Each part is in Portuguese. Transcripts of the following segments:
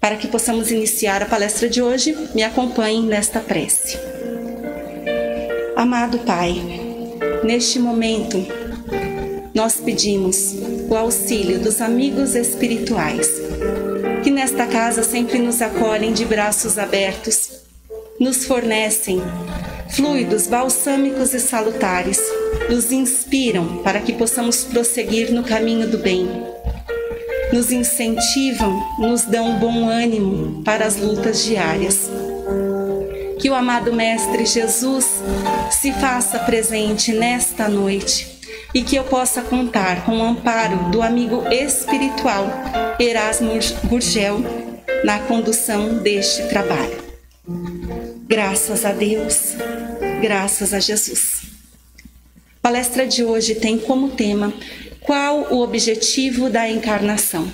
Para que possamos iniciar a palestra de hoje, me acompanhem nesta prece. Amado Pai, neste momento, nós pedimos o auxílio dos amigos espirituais, que nesta casa sempre nos acolhem de braços abertos, nos fornecem fluidos balsâmicos e salutares, nos inspiram para que possamos prosseguir no caminho do bem, nos incentivam, nos dão bom ânimo para as lutas diárias. Que o amado Mestre Jesus se faça presente nesta noite e que eu possa contar com o amparo do amigo espiritual Erasmo Gurgel na condução deste trabalho. Graças a Deus, graças a Jesus. A palestra de hoje tem como tema: qual o objetivo da encarnação?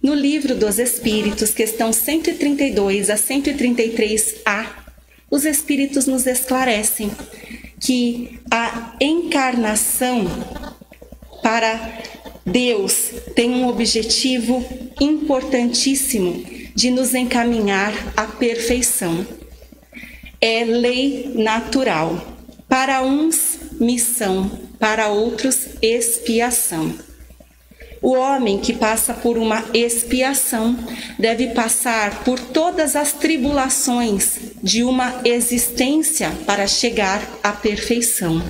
No Livro dos Espíritos, questão 132 a 133a, os Espíritos nos esclarecem que a encarnação para Deus tem um objetivo importantíssimo de nos encaminhar à perfeição. É lei natural. Para uns, missão, para outros, expiação. O homem que passa por uma expiação deve passar por todas as tribulações de uma existência para chegar à perfeição.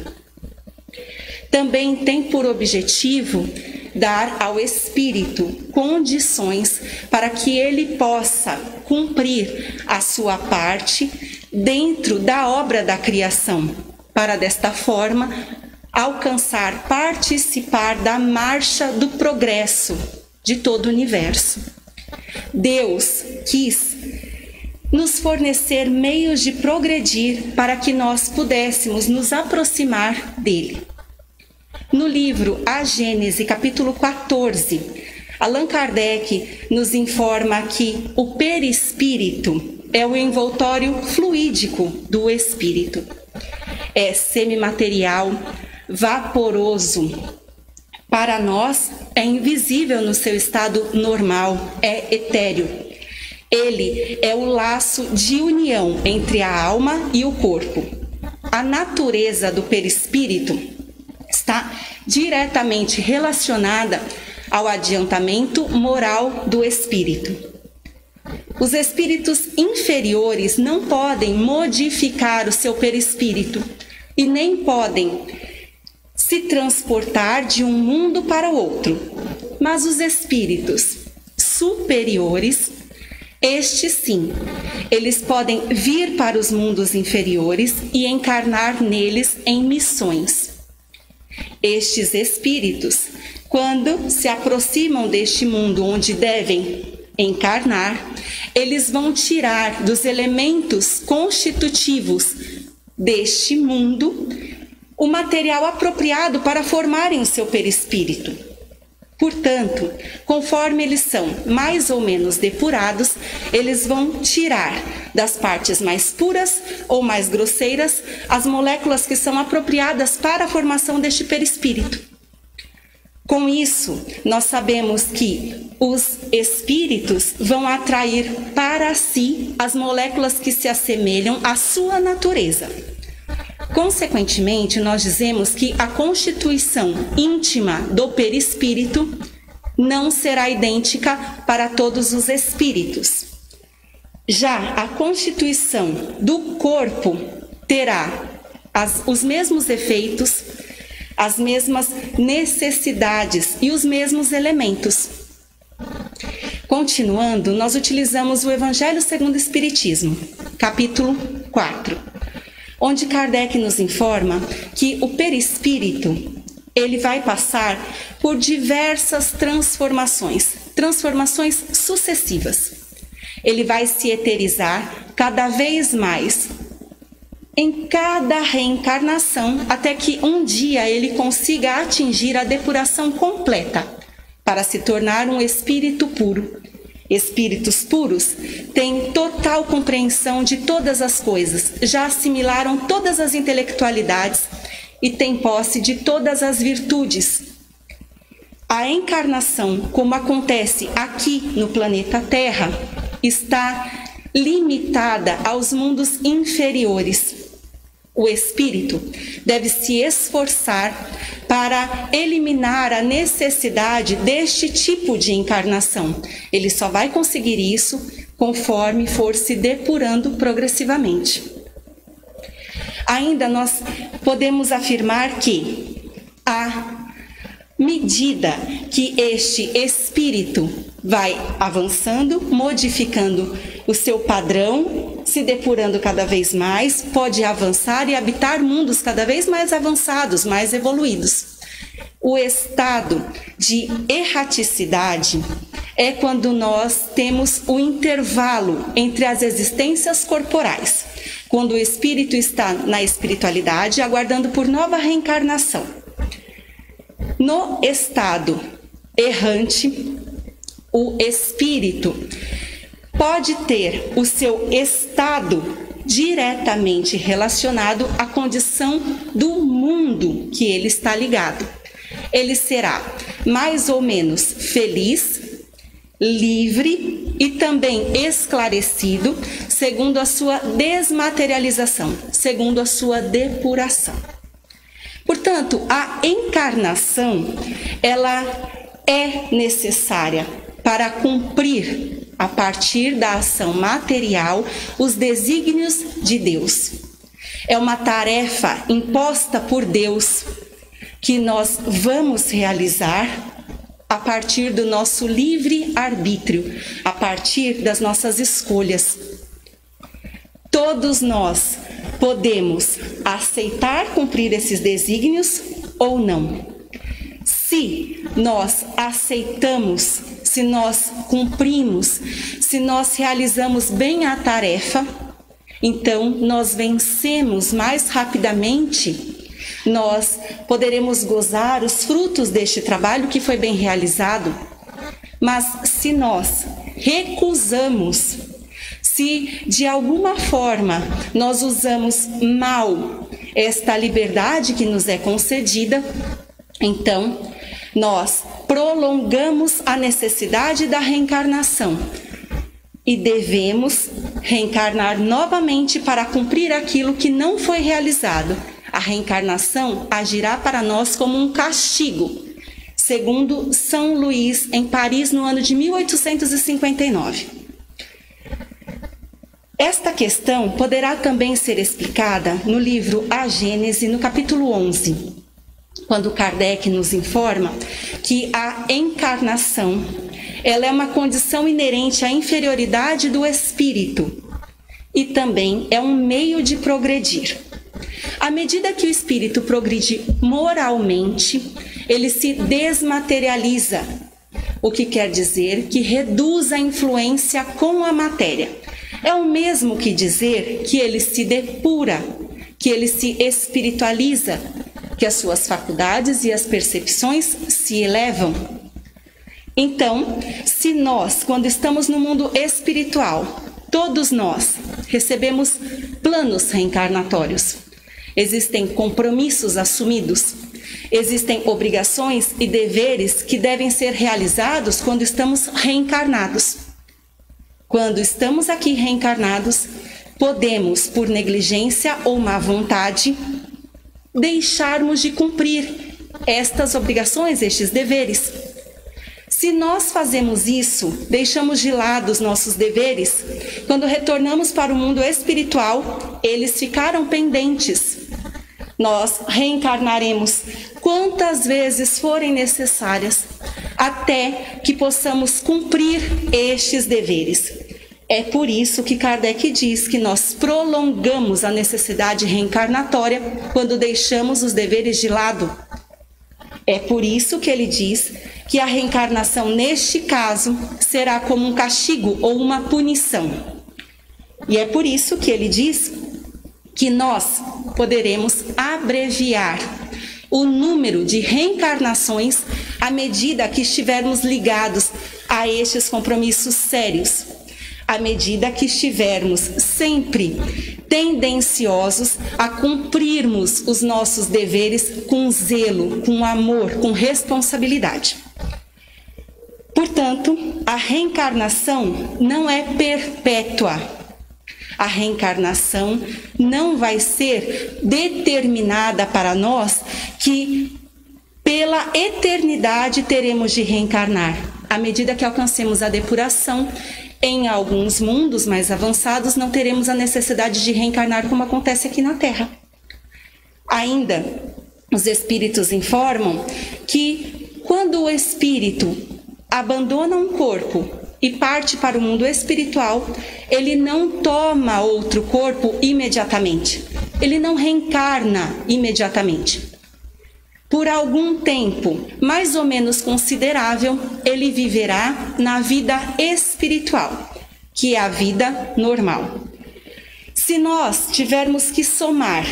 Também tem por objetivo dar ao espírito condições para que ele possa cumprir a sua parte dentro da obra da criação, para desta forma alcançar, participar da marcha do progresso de todo o universo. Deus quis nos fornecer meios de progredir para que nós pudéssemos nos aproximar dele. No livro A Gênese, capítulo 14, Allan Kardec nos informa que o perispírito é o envoltório fluídico do espírito. É semimaterial, vaporoso. Para nós, é invisível no seu estado normal, é etéreo. Ele é o laço de união entre a alma e o corpo. A natureza do perispírito está diretamente relacionada ao adiantamento moral do espírito. Os espíritos inferiores não podem modificar o seu perispírito e nem podem se transportar de um mundo para o outro. Mas os espíritos superiores, estes sim, eles podem vir para os mundos inferiores e encarnar neles em missões. Estes espíritos, quando se aproximam deste mundo onde devem encarnar, eles vão tirar dos elementos constitutivos deste mundo o material apropriado para formarem o seu perispírito. Portanto, conforme eles são mais ou menos depurados, eles vão tirar das partes mais puras ou mais grosseiras as moléculas que são apropriadas para a formação deste perispírito. Com isso, nós sabemos que os espíritos vão atrair para si as moléculas que se assemelham à sua natureza. Consequentemente, nós dizemos que a constituição íntima do perispírito não será idêntica para todos os espíritos. Já a constituição do corpo terá os mesmos efeitos, as mesmas necessidades e os mesmos elementos. Continuando, nós utilizamos o Evangelho segundo o Espiritismo, capítulo 4, onde Kardec nos informa que o perispírito, ele vai passar por diversas transformações sucessivas. Ele vai se eterizar cada vez mais em cada reencarnação, até que um dia ele consiga atingir a depuração completa para se tornar um espírito puro. Espíritos puros têm total compreensão de todas as coisas, já assimilaram todas as intelectualidades e têm posse de todas as virtudes. A encarnação, como acontece aqui no planeta Terra, está limitada aos mundos inferiores. O espírito deve se esforçar para eliminar a necessidade deste tipo de encarnação. Ele só vai conseguir isso conforme for se depurando progressivamente. Ainda nós podemos afirmar que, à medida que este espírito vai avançando, modificando o seu padrão, se depurando cada vez mais, pode avançar e habitar mundos cada vez mais avançados, mais evoluídos. O estado de erraticidade é quando nós temos o intervalo entre as existências corporais, quando o espírito está na espiritualidade, aguardando por nova reencarnação. No estado errante, o espírito pode ter o seu estado diretamente relacionado à condição do mundo que ele está ligado. Ele será mais ou menos feliz, livre e também esclarecido, segundo a sua desmaterialização, segundo a sua depuração. Portanto, a encarnação, ela é necessária para cumprir, a partir da ação material, os desígnios de Deus. É uma tarefa imposta por Deus que nós vamos realizar a partir do nosso livre arbítrio, a partir das nossas escolhas. Todos nós podemos aceitar cumprir esses desígnios ou não. Se nós aceitamos, se nós cumprimos, se nós realizamos bem a tarefa, então nós vencemos mais rapidamente, nós poderemos gozar os frutos deste trabalho que foi bem realizado. Mas se nós recusamos, se de alguma forma nós usamos mal esta liberdade que nos é concedida, então nós prolongamos a necessidade da reencarnação e devemos reencarnar novamente para cumprir aquilo que não foi realizado. A reencarnação agirá para nós como um castigo, segundo São Luís, em Paris, no ano de 1859. Esta questão poderá também ser explicada no livro A Gênese, no capítulo 11, quando Kardec nos informa que a encarnação, ela é uma condição inerente à inferioridade do espírito e também é um meio de progredir. À medida que o espírito progride moralmente, ele se desmaterializa, o que quer dizer que reduz a influência com a matéria. É o mesmo que dizer que ele se depura, que ele se espiritualiza, que as suas faculdades e as percepções se elevam. Então, se nós, quando estamos no mundo espiritual, todos nós recebemos planos reencarnatórios, existem compromissos assumidos, existem obrigações e deveres que devem ser realizados quando estamos reencarnados. Quando estamos aqui reencarnados, podemos, por negligência ou má vontade, deixarmos de cumprir estas obrigações, estes deveres. Se nós fazemos isso, deixamos de lado os nossos deveres, quando retornamos para o mundo espiritual, eles ficaram pendentes. Nós reencarnaremos quantas vezes forem necessárias, até que possamos cumprir estes deveres. É por isso que Kardec diz que nós prolongamos a necessidade reencarnatória quando deixamos os deveres de lado. É por isso que ele diz que a reencarnação, neste caso, será como um castigo ou uma punição. E é por isso que ele diz que nós poderemos abreviar o número de reencarnações à medida que estivermos ligados a estes compromissos sérios, à medida que estivermos sempre tendenciosos a cumprirmos os nossos deveres com zelo, com amor, com responsabilidade. portanto, a reencarnação não é perpétua. A reencarnação não vai ser determinada para nós que pela eternidade teremos de reencarnar. À medida que alcancemos a depuração, em alguns mundos mais avançados, não teremos a necessidade de reencarnar como acontece aqui na Terra. Ainda, os espíritos informam que quando o espírito abandona um corpo e parte para o mundo espiritual, ele não toma outro corpo imediatamente. Ele não reencarna imediatamente. Por algum tempo, mais ou menos considerável, ele viverá na vida espiritual, que é a vida normal. Se nós tivermos que somar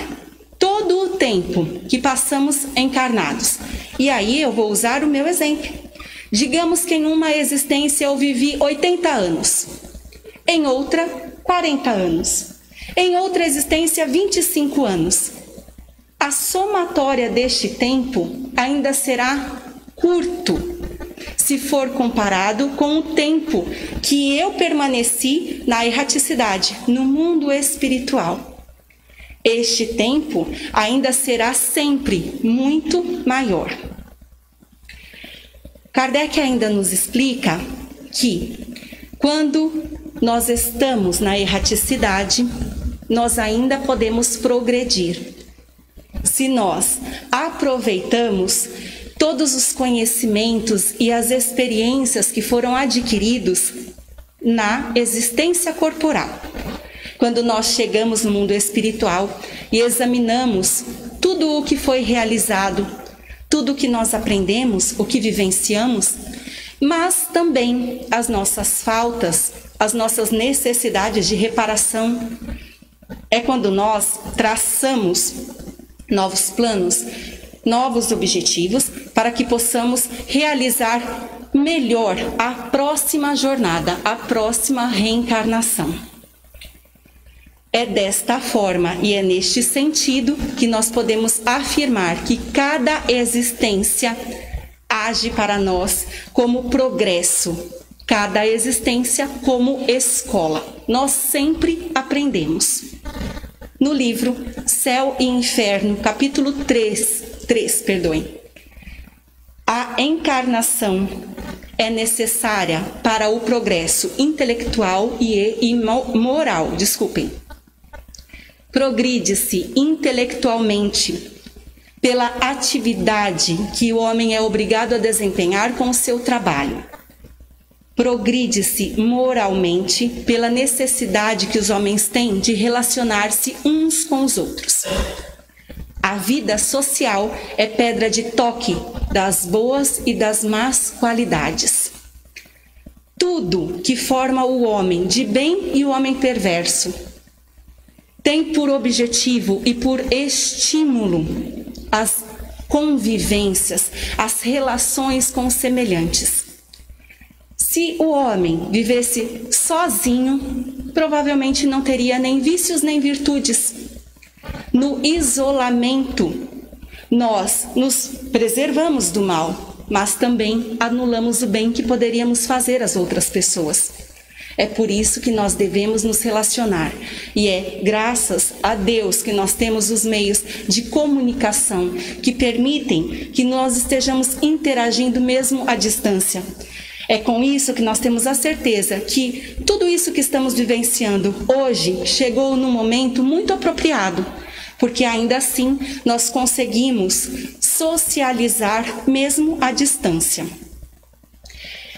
todo o tempo que passamos encarnados, e aí eu vou usar o meu exemplo. Digamos que em uma existência eu vivi 80 anos, em outra 40 anos, em outra existência 25 anos. A somatória deste tempo ainda será curto, se for comparado com o tempo que eu permaneci na erraticidade, no mundo espiritual. Este tempo ainda será sempre muito maior. Kardec ainda nos explica que, quando nós estamos na erraticidade, nós ainda podemos progredir. Se nós aproveitamos todos os conhecimentos e as experiências que foram adquiridos na existência corporal. Quando nós chegamos no mundo espiritual e examinamos tudo o que foi realizado, tudo o que nós aprendemos, o que vivenciamos, mas também as nossas faltas, as nossas necessidades de reparação, é quando nós traçamos novos planos, novos objetivos, para que possamos realizar melhor a próxima jornada, a próxima reencarnação. É desta forma e é neste sentido que nós podemos afirmar que cada existência age para nós como progresso, cada existência como escola. Nós sempre aprendemos. No livro Céu e Inferno, capítulo 3, a encarnação é necessária para o progresso intelectual e moral. Progride-se intelectualmente pela atividade que o homem é obrigado a desempenhar com o seu trabalho. Progride-se moralmente pela necessidade que os homens têm de relacionar-se uns com os outros. A vida social é pedra de toque das boas e das más qualidades. Tudo que forma o homem de bem e o homem perverso tem por objetivo e por estímulo as convivências, as relações com os semelhantes. Se o homem vivesse sozinho, provavelmente não teria nem vícios nem virtudes. No isolamento, nós nos preservamos do mal, mas também anulamos o bem que poderíamos fazer às outras pessoas. É por isso que nós devemos nos relacionar. E é graças a Deus que nós temos os meios de comunicação que permitem que nós estejamos interagindo mesmo à distância. É com isso que nós temos a certeza que tudo isso que estamos vivenciando hoje chegou num momento muito apropriado, porque ainda assim nós conseguimos socializar mesmo à distância.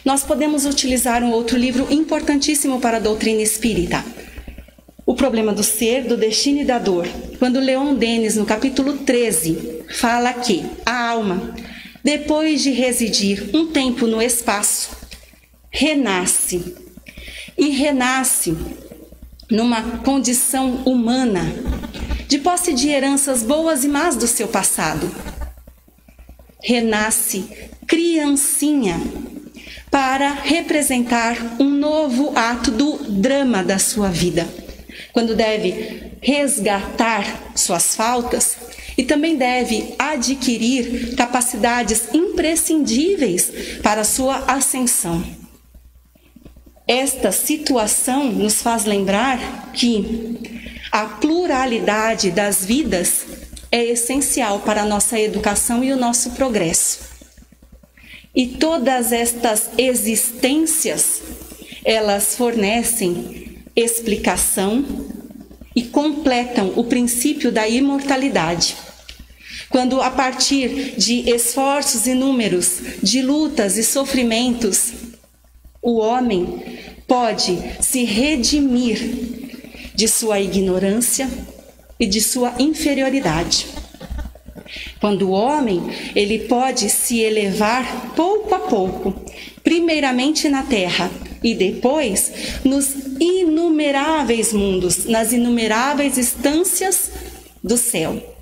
Nós podemos utilizar um outro livro importantíssimo para a doutrina espírita, O Problema do Ser, do Destino e da Dor, quando Leon Denis, no capítulo 13, fala que a alma, depois de residir um tempo no espaço, renasce. E renasce numa condição humana, de posse de heranças boas e más do seu passado. Renasce criancinha para representar um novo ato do drama da sua vida, quando deve resgatar suas faltas e também deve adquirir capacidades imprescindíveis para a sua ascensão. Esta situação nos faz lembrar que a pluralidade das vidas é essencial para a nossa educação e o nosso progresso. E todas estas existências, elas fornecem explicação e completam o princípio da imortalidade. Quando, a partir de esforços inúmeros, de lutas e sofrimentos, o homem pode se redimir de sua ignorância e de sua inferioridade. Quando o homem, ele pode se elevar pouco a pouco, primeiramente na terra e depois nos inumeráveis mundos, nas inumeráveis instâncias do céu.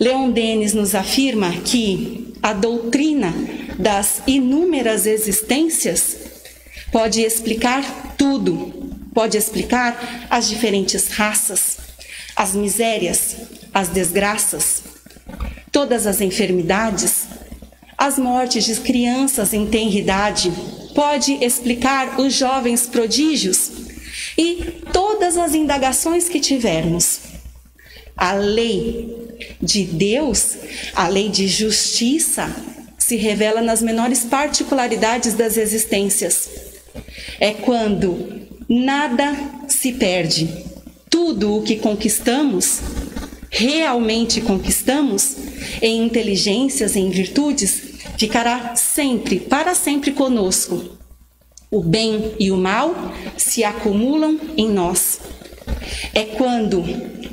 Leon Denis nos afirma que a doutrina das inúmeras existências pode explicar tudo, pode explicar as diferentes raças, as misérias, as desgraças, todas as enfermidades, as mortes de crianças em tenra idade, pode explicar os jovens prodígios e todas as indagações que tivermos. A lei de Deus, a lei de justiça, se revela nas menores particularidades das existências. É quando nada se perde. Tudo o que conquistamos, realmente conquistamos, em inteligências, em virtudes, ficará sempre, para sempre conosco. O bem e o mal se acumulam em nós. É quando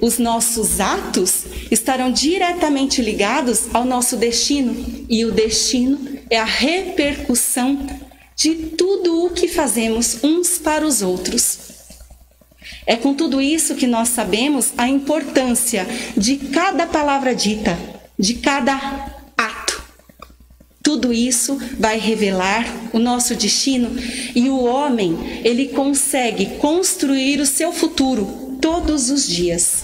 os nossos atos estarão diretamente ligados ao nosso destino, e o destino é a repercussão de tudo o que fazemos uns para os outros. É com tudo isso que nós sabemos a importância de cada palavra dita, de cada ato. Tudo isso vai revelar o nosso destino, e o homem, ele consegue construir o seu futuro todos os dias.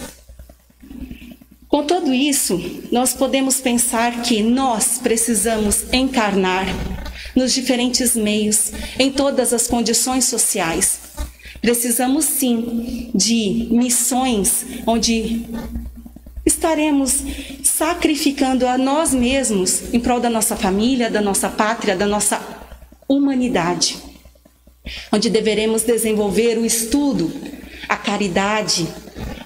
Com tudo isso, nós podemos pensar que nós precisamos encarnar nos diferentes meios, em todas as condições sociais. Precisamos sim de missões onde estaremos sacrificando a nós mesmos em prol da nossa família, da nossa pátria, da nossa humanidade. Onde deveremos desenvolver o estudo, a caridade,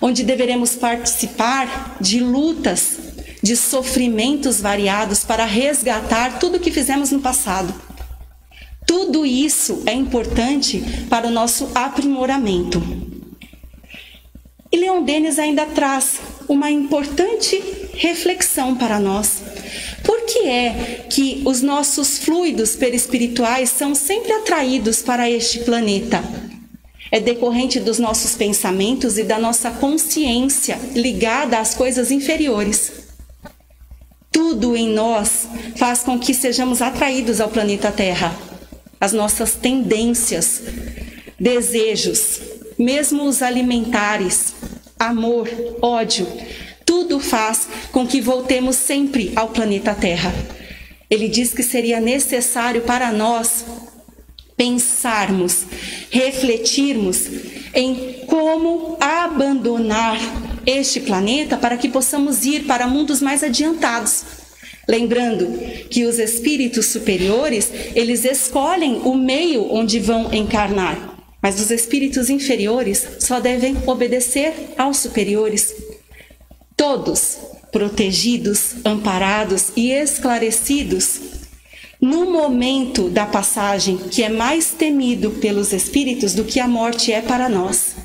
onde deveremos participar de lutas, de sofrimentos variados para resgatar tudo o que fizemos no passado. Tudo isso é importante para o nosso aprimoramento. E Leon Denis ainda traz uma importante reflexão para nós. Por que é que os nossos fluidos perispirituais são sempre atraídos para este planeta? É decorrente dos nossos pensamentos e da nossa consciência ligada às coisas inferiores. Tudo em nós faz com que sejamos atraídos ao planeta Terra. As nossas tendências, desejos, mesmo os alimentares, amor, ódio, tudo faz com que voltemos sempre ao planeta Terra. Ele diz que seria necessário para nós pensarmos, refletirmos em como abandonar este planeta para que possamos ir para mundos mais adiantados. Lembrando que os espíritos superiores, eles escolhem o meio onde vão encarnar, mas os espíritos inferiores só devem obedecer aos superiores. Todos protegidos, amparados e esclarecidos no momento da passagem, que é mais temido pelos espíritos do que a morte é para nós.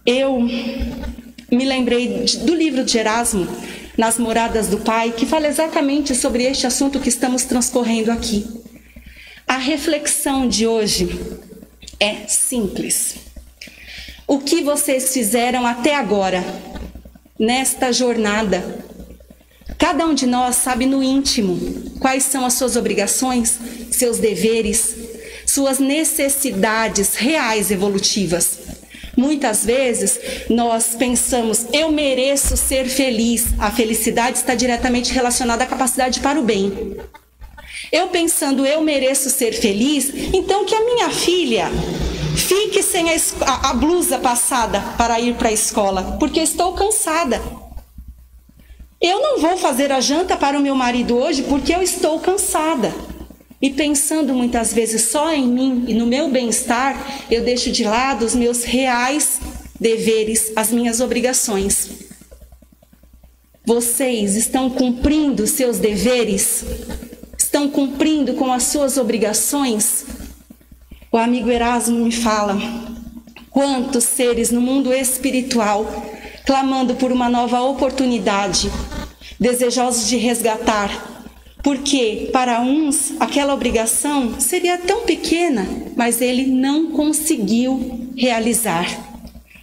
Eu me lembrei do livro de Erasmo, Nas Moradas do Pai, que fala exatamente sobre este assunto que estamos transcorrendo aqui. A reflexão de hoje é simples. O que vocês fizeram até agora, nesta jornada? Cada um de nós sabe no íntimo quais são as suas obrigações, seus deveres, suas necessidades reais evolutivas. Muitas vezes nós pensamos, eu mereço ser feliz. A felicidade está diretamente relacionada à capacidade para o bem. Eu pensando, eu mereço ser feliz, então que a minha filha fique sem a blusa passada para ir para a escola, porque estou cansada. Eu não vou fazer a janta para o meu marido hoje porque eu estou cansada. E pensando muitas vezes só em mim e no meu bem-estar, eu deixo de lado os meus reais deveres, as minhas obrigações. Vocês estão cumprindo seus deveres? Estão cumprindo com as suas obrigações? O amigo Erasmo me fala, quantos seres no mundo espiritual clamando por uma nova oportunidade, desejosos de resgatar, porque para uns aquela obrigação seria tão pequena, mas ele não conseguiu realizar.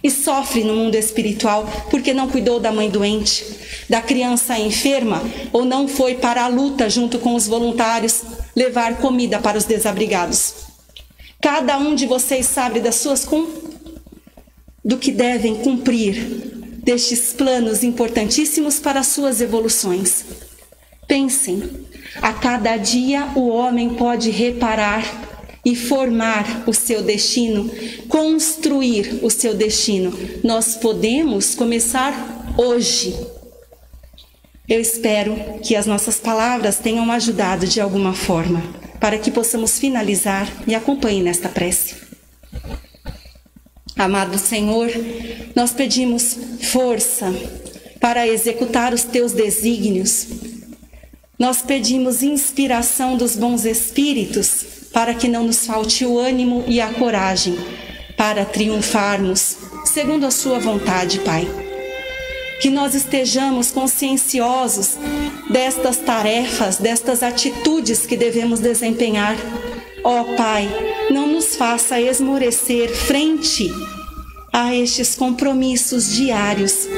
E sofre no mundo espiritual porque não cuidou da mãe doente, da criança enferma, ou não foi para a luta junto com os voluntários levar comida para os desabrigados. Cada um de vocês sabe do que devem cumprir destes planos importantíssimos para as suas evoluções. Pensem, a cada dia o homem pode reparar e formar o seu destino, construir o seu destino. Nós podemos começar hoje. Eu espero que as nossas palavras tenham ajudado de alguma forma, para que possamos finalizar. Me acompanhe nesta prece. Amado Senhor, nós pedimos força para executar os teus desígnios. Nós pedimos inspiração dos bons espíritos para que não nos falte o ânimo e a coragem para triunfarmos segundo a sua vontade, Pai. Que nós estejamos conscienciosos destas tarefas, destas atitudes que devemos desempenhar. Ó Pai, não nos faça esmorecer frente a estes compromissos diários.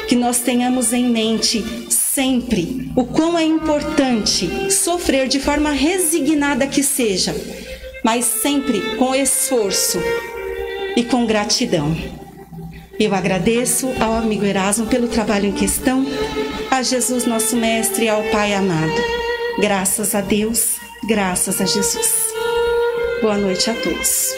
Que nós tenhamos em mente sempre o quão é importante sofrer de forma resignada que seja, mas sempre com esforço e com gratidão. Eu agradeço ao amigo Erasmo pelo trabalho em questão, a Jesus nosso Mestre e ao Pai amado. Graças a Deus, graças a Jesus. Boa noite a todos.